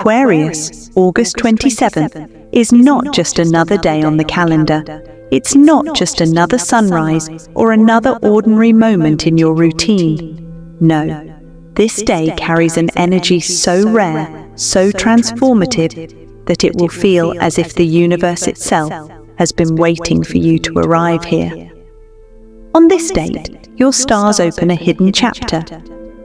Aquarius, August 27th, is not just another day on the calendar. It's not just another sunrise or another ordinary moment in your routine. No, this day carries an energy so rare, so transformative, that it will feel as if the universe itself has been waiting for you to arrive here. On this date, your stars open a hidden chapter,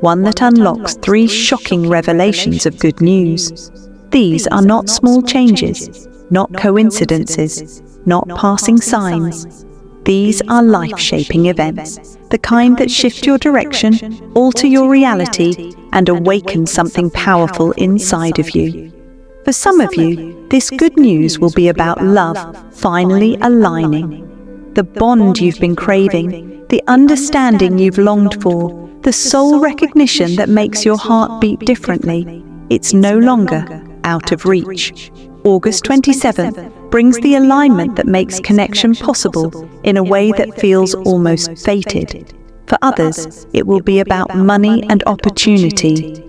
one that unlocks 3 shocking revelations of good news. These are not small changes, not coincidences, not passing signs. These are life-shaping events, the kind that shift your direction, alter your reality, and awaken something powerful inside of you. For some of you, this good news will be about love finally aligning. The bond you've been craving, the understanding you've longed for, the soul recognition that makes your heart beat differently. It's no longer out of reach. August 27th brings the alignment that makes connection possible in a way that feels almost fated. For others, it will be about money and opportunity.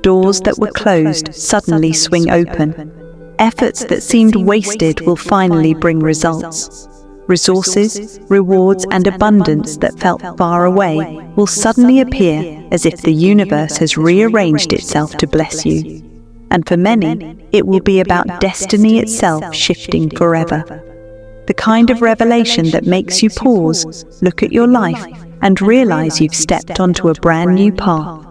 Doors that were closed suddenly swing open. Efforts that seemed wasted will finally bring results. Resources, rewards, and abundance that felt far away will suddenly appear as if the universe has rearranged itself to bless you. And for many, it will be about destiny itself shifting forever. The kind of revelation that makes you pause, look at your life, and realize you've stepped onto a brand new path.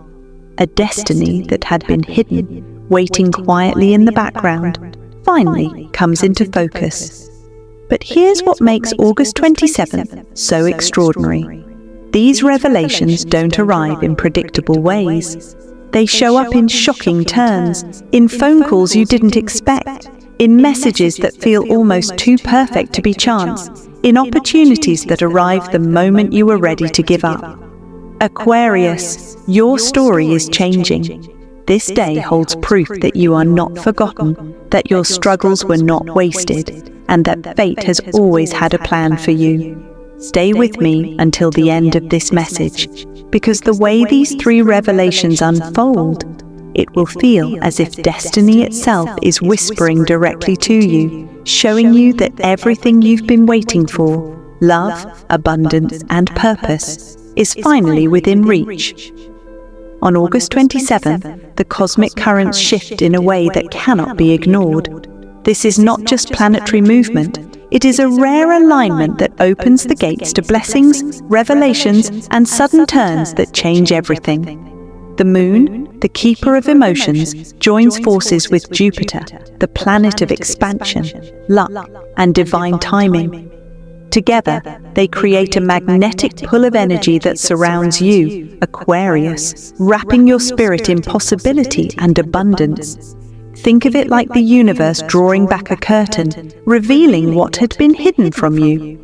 A destiny that had been hidden, waiting quietly in the background, finally comes into focus. But here's what makes August 27th so extraordinary. These revelations don't arrive in predictable ways. They show up in shocking turns, in phone calls you didn't expect, in messages that feel almost too perfect to be chance, in opportunities that arrive the moment you were ready to give up. Aquarius, your story is changing. This day holds proof that you are not forgotten, that your struggles were not wasted, and that fate has always had a plan for you. Stay with me until the end of this message, because the way these 3 revelations unfold, it will feel as if destiny itself is whispering directly to you, showing you that everything you've been waiting for, love, abundance, and purpose, is finally within reach. On August 27th, the cosmic currents shift in a way that cannot be ignored. This is not just planetary movement, it is a rare alignment that opens the gates to blessings, revelations, and sudden turns that change everything. The moon, the keeper of emotions, joins forces with Jupiter, the planet of expansion, luck, and divine timing. Together, they create a magnetic pull of energy that surrounds you, Aquarius, wrapping your spirit in possibility and abundance. Think of it like the universe drawing back a curtain, revealing what had been hidden from you.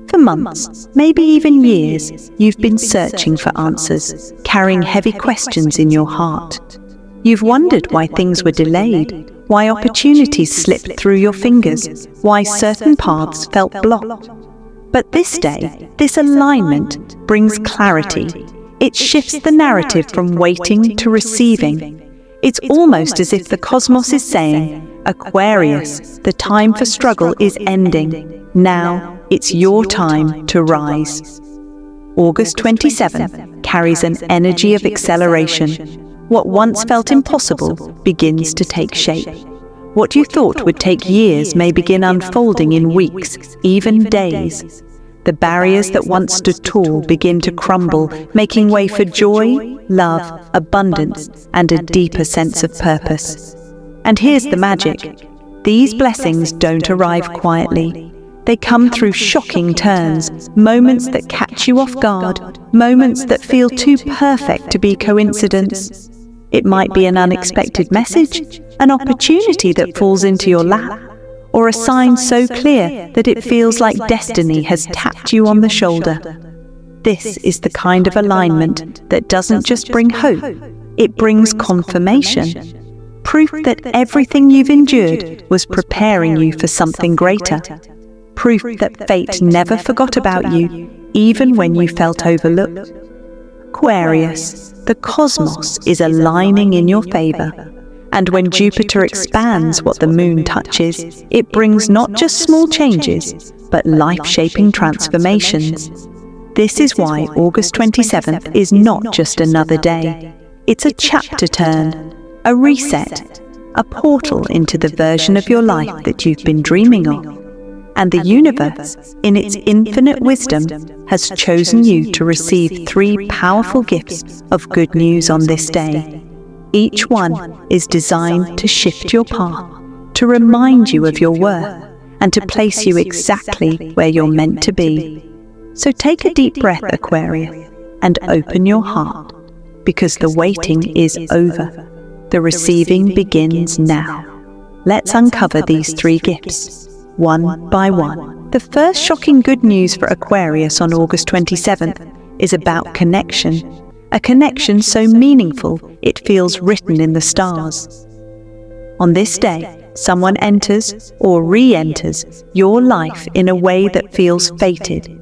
For months, maybe even years, you've been searching for answers, carrying heavy questions in your heart. You've wondered why things were delayed, why opportunities slipped through your fingers, why certain paths felt blocked. But this day, this alignment brings clarity. It shifts the narrative from waiting to receiving. It's almost as if the cosmos is saying, Aquarius, the time for struggle is ending. Now it's your time to rise. August 27th carries an energy of acceleration. What once felt impossible begins to take shape. What you thought would take years may begin unfolding in weeks, even days. The barriers that once stood tall begin to crumble, making way for joy, love, abundance, and a deeper sense of purpose. And here's the magic. These blessings don't arrive quietly. They come through shocking turns, moments that catch you off guard, moments that feel too perfect to be coincidence. It might be an unexpected message, an opportunity that falls into your lap, or a sign so clear that it feels like destiny has tapped you on the shoulder. This is the kind of alignment that doesn't just bring hope, it brings confirmation. Proof that everything you've endured was preparing you for something greater. Proof that fate never forgot about you, even when you felt overlooked. Aquarius, the cosmos is aligning in your favor. And when Jupiter expands what the moon touches, it brings not just small changes, but life-shaping transformations. This is why August 27th is not just another day. It's a chapter turn, a reset, a portal into the version of your life that you've been dreaming of. And the universe, in its infinite wisdom, has chosen you to receive 3 powerful gifts of good news on this day. Each one is designed to shift your path, to remind you of your worth, and to place you exactly where you're meant to be. So take a deep breath, Aquarius, and open your heart, because the waiting is over. The receiving begins now. Let's uncover these 3 gifts, one by one. The first shocking good news for Aquarius on August 27th is about connection. A connection so meaningful it feels written in the stars. On this day, someone enters or re-enters your life in a way that feels fated.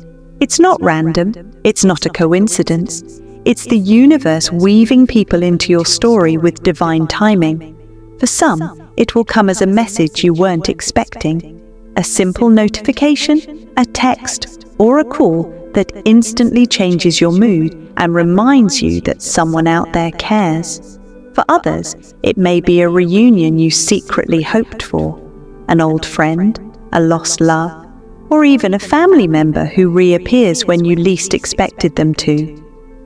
It's not random, it's not a coincidence. It's the universe weaving people into your story with divine timing. For some, it will come as a message you weren't expecting. A simple notification, a text, or a call that instantly changes your mood and reminds you that someone out there cares. For others, it may be a reunion you secretly hoped for, an old friend, a lost love, or even a family member who reappears when you least expected them to.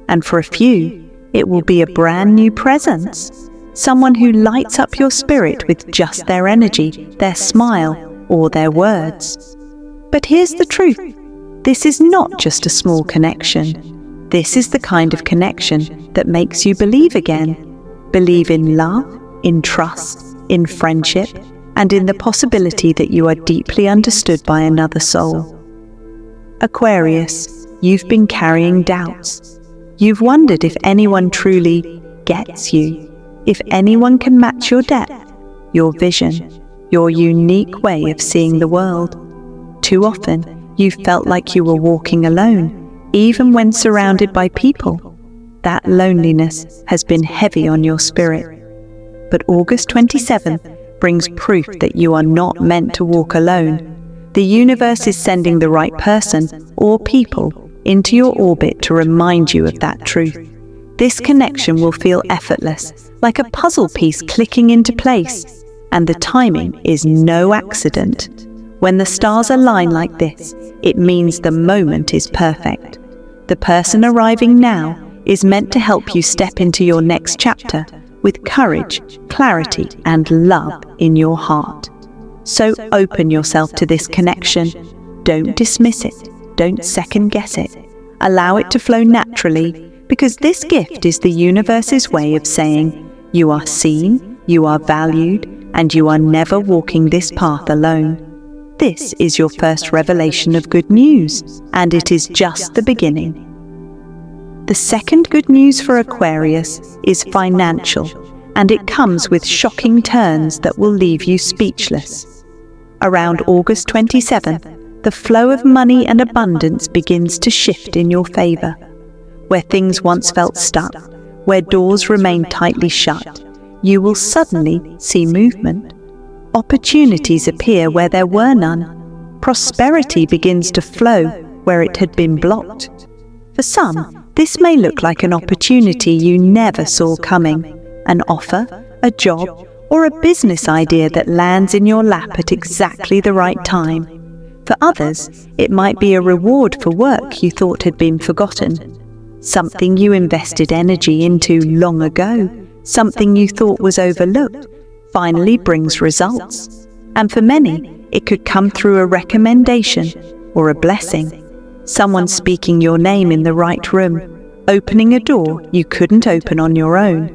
And for a few, it will be a brand new presence, someone who lights up your spirit with just their energy, their smile, or their words. But here's the truth. This is not just a small connection. This is the kind of connection that makes you believe again. Believe in love, in trust, in friendship, and in the possibility that you are deeply understood by another soul. Aquarius, you've been carrying doubts. You've wondered if anyone truly gets you, if anyone can match your depth, your vision, your unique way of seeing the world. Too often, you felt like you were walking alone, even when surrounded by people. That loneliness has been heavy on your spirit. But August 27th brings proof that you are not meant to walk alone. The universe is sending the right person or people into your orbit to remind you of that truth. This connection will feel effortless, like a puzzle piece clicking into place, and the timing is no accident. When the stars align like this, it means the moment is perfect. The person arriving now is meant to help you step into your next chapter with courage, clarity, and love in your heart. So open yourself to this connection. Don't dismiss it. Don't second guess it. Allow it to flow naturally, because this gift is the universe's way of saying you are seen, you are valued, and you are never walking this path alone. This is your first revelation of good news, and it is just the beginning. The second good news for Aquarius is financial, and it comes with shocking turns that will leave you speechless. Around August 27th, the flow of money and abundance begins to shift in your favor. Where things once felt stuck, where doors remain tightly shut, you will suddenly see movement. Opportunities appear where there were none. Prosperity begins to flow where it had been blocked. For some, this may look like an opportunity you never saw coming, an offer, a job, or a business idea that lands in your lap at exactly the right time. For others, it might be a reward for work you thought had been forgotten, something you invested energy into long ago, something you thought was overlooked, finally brings results. And for many, it could come through a recommendation or a blessing. Someone speaking your name in the right room, opening a door you couldn't open on your own.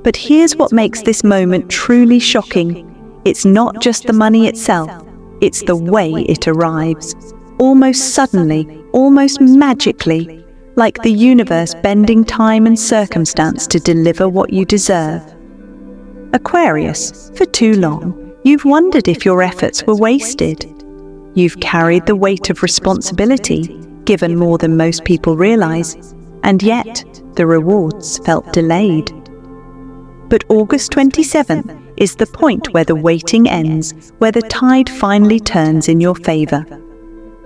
But here's what makes this moment truly shocking. It's not just the money itself, it's the way it arrives. Almost suddenly, almost magically, like the universe bending time and circumstance to deliver what you deserve. Aquarius, for too long, you've wondered if your efforts were wasted. You've carried the weight of responsibility, given more than most people realize, and yet the rewards felt delayed. But August 27th is the point where the waiting ends, where the tide finally turns in your favor.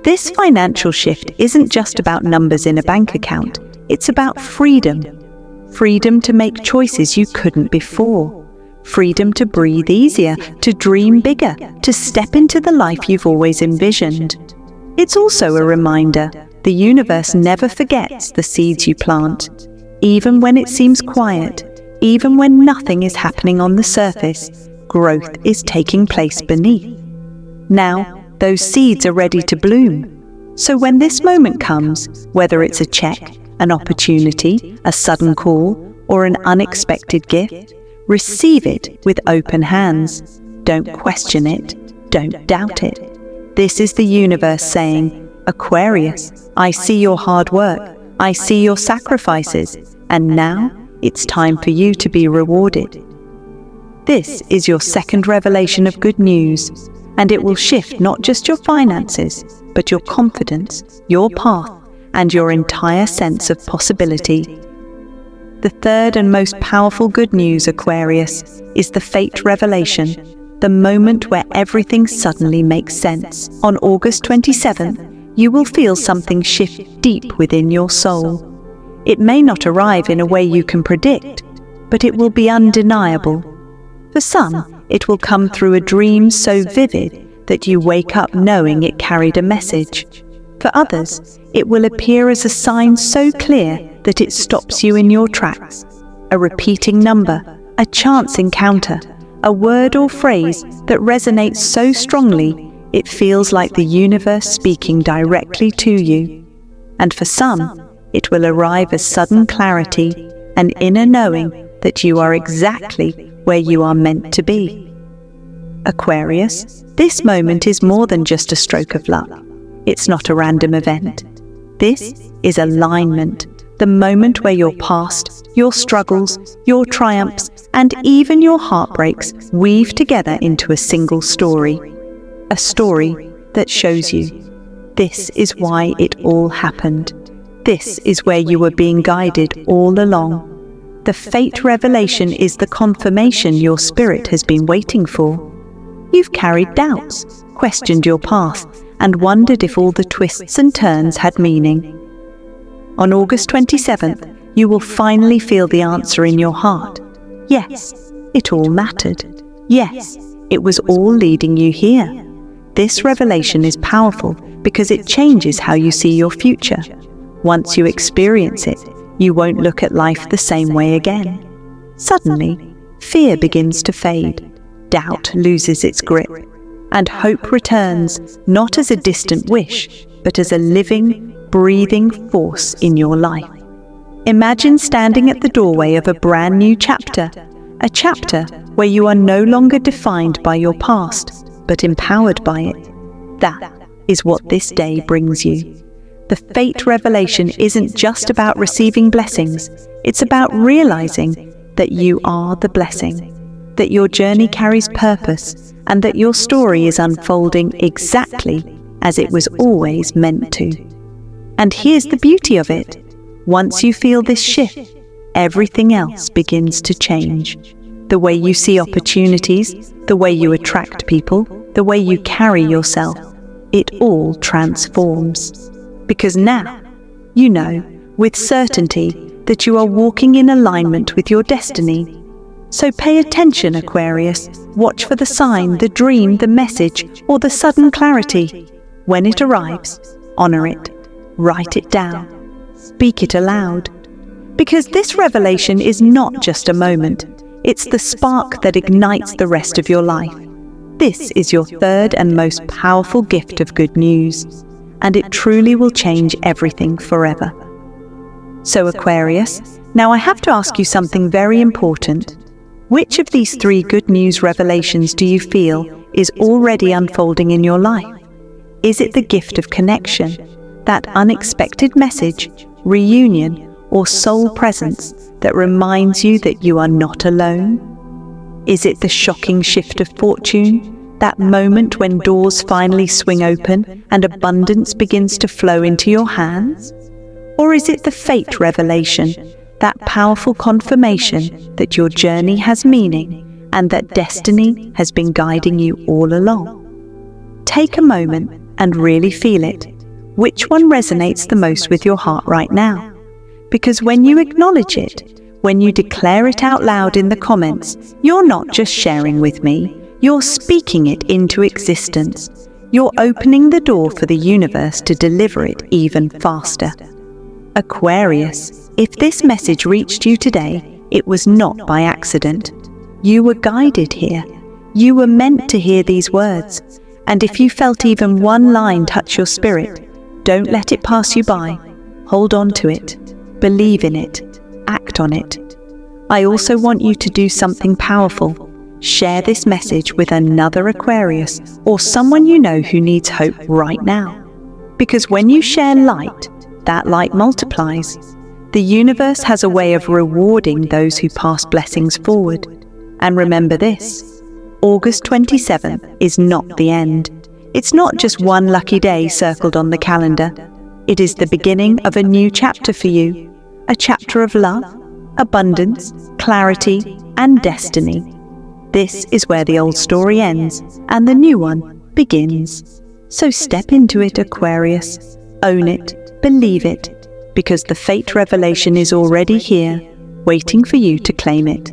This financial shift isn't just about numbers in a bank account, it's about freedom. Freedom to make choices you couldn't before. Freedom to breathe easier, to dream bigger, to step into the life you've always envisioned. It's also a reminder the universe never forgets the seeds you plant. Even when it seems quiet, even when nothing is happening on the surface, growth is taking place beneath. Now, those seeds are ready to bloom. So when this moment comes, whether it's a check, an opportunity, a sudden call, or an unexpected gift, receive it with open hands. Don't question it. Don't doubt it. This is the universe saying, Aquarius, I see your hard work. I see your sacrifices. And now it's time for you to be rewarded. This is your second revelation of good news, and it will shift not just your finances, but your confidence, your path, and your entire sense of possibility. The third and most powerful good news, Aquarius, is the fate revelation, the moment where everything suddenly makes sense. On August 27th, you will feel something shift deep within your soul. It may not arrive in a way you can predict, but it will be undeniable. For some, it will come through a dream so vivid that you wake up knowing it carried a message. For others, it will appear as a sign so clear that it stops you in your tracks. A repeating number, a chance encounter, a word or phrase that resonates so strongly it feels like the universe speaking directly to you. And for some, it will arrive as sudden clarity, an inner knowing that you are exactly where you are meant to be. Aquarius, this moment is more than just a stroke of luck. It's not a random event. This is alignment, the moment where your past, your struggles, your triumphs, and even your heartbreaks weave together into a single story. A story that shows you, this is why it all happened. This is where you were being guided all along. The fate revelation is the confirmation your spirit has been waiting for. You've carried doubts, questioned your path, and wondered if all the twists and turns had meaning. On August 27th, you will finally feel the answer in your heart. Yes, it all mattered. Yes, it was all leading you here. This revelation is powerful because it changes how you see your future. Once you experience it, you won't look at life the same way again. Suddenly, fear begins to fade, doubt loses its grip, and hope returns not as a distant wish, but as a living, breathing force in your life. Imagine standing at the doorway of a brand new chapter, a chapter where you are no longer defined by your past, but empowered by it. That is what this day brings you. The fate revelation isn't just about receiving blessings, it's about realizing that you are the blessing, that your journey carries purpose, and that your story is unfolding exactly as it was always meant to. And here's the beauty of it. Once you feel this shift, everything else begins to change. The way you see opportunities, the way you attract people, the way you carry yourself, it all transforms. Because now, you know with certainty that you are walking in alignment with your destiny. So pay attention, Aquarius. Watch for the sign, the dream, the message, or the sudden clarity. When it arrives, honor it. Write it down. Speak it aloud. Because this revelation is not just a moment. It's the spark that ignites the rest of your life. This is your third and most powerful gift of good news, and it truly will change everything forever. So Aquarius, now I have to ask you something very important. Which of these three good news revelations do you feel is already unfolding in your life? Is it the gift of connection, that unexpected message, reunion, or soul presence that reminds you that you are not alone? Is it the shocking shift of fortune, that moment when doors finally swing open and abundance begins to flow into your hands? Or is it the fate revelation, that powerful confirmation that your journey has meaning and that destiny has been guiding you all along. Take a moment and really feel it. Which one resonates the most with your heart right now? Because when you acknowledge it, when you declare it out loud in the comments, you're not just sharing with me, you're speaking it into existence. You're opening the door for the universe to deliver it even faster. Aquarius, if this message reached you today, it was not by accident. You were guided here. You were meant to hear these words. And if you felt even one line touch your spirit, don't let it pass you by. Hold on to it. Believe in it. Act on it. I also want you to do something powerful. Share this message with another Aquarius or someone you know who needs hope right now. Because when you share light, that light multiplies. The universe has a way of rewarding those who pass blessings forward. And remember this, August 27th is not the end. It's not just one lucky day circled on the calendar. It is the beginning of a new chapter for you. A chapter of love, abundance, clarity, and destiny. This is where the old story ends and the new one begins. So step into it, Aquarius. Own it, believe it, because the fate revelation is already here, waiting for you to claim it.